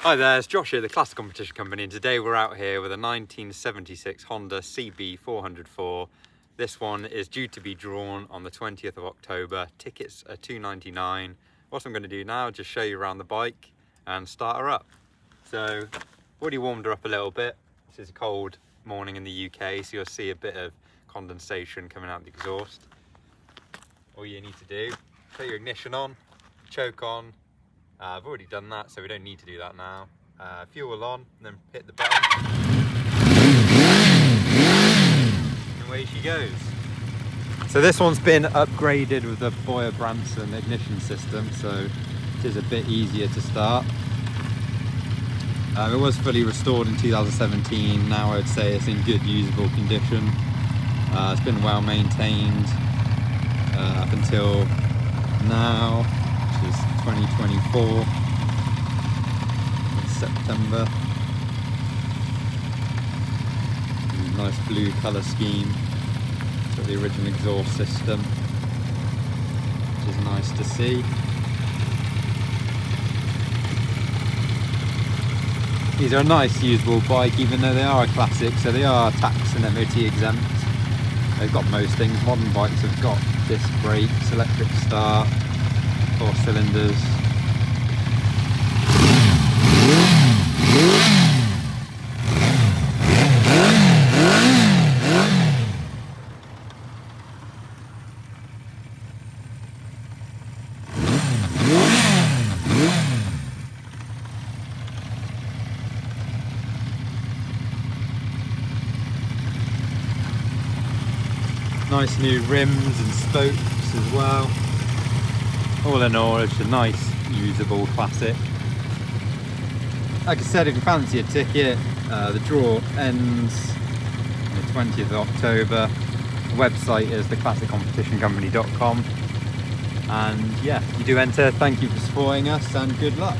Hi there, it's Josh here, the Classic Competition Company, and today we're out here with a 1976 Honda CB400 Four. This one is due to be drawn on the 20th of October. Tickets are $2.99. What I'm going to do now is just show you around the bike and start her up. So, already warmed her up a little bit. This is a cold morning in the UK, so you'll see a bit of condensation coming out of the exhaust. All you need to do, put your ignition on, choke on. I've already done that, so we don't need to do that now. Fuel on, and then hit the button. And away she goes. So this one's been upgraded with the Boyer-Bransden ignition system, so it is a bit easier to start. It was fully restored in 2017. Now I would say it's in good usable condition. It's been well maintained up until now, which is 2024 in September. Nice blue colour scheme for the original exhaust system, which is nice to see. These are a nice usable bike, even though they are a classic, so they are tax and MOT exempt. They've got most things. Modern bikes have got disc brakes, electric start, 4 cylinders. Nice new rims and spokes as well. All in all, it's a nice, usable classic. Like I said, if you fancy a ticket, the draw ends on the 20th of October. The website is theclassiccompetitioncompany.com. And yeah, if you do enter, thank you for supporting us and good luck.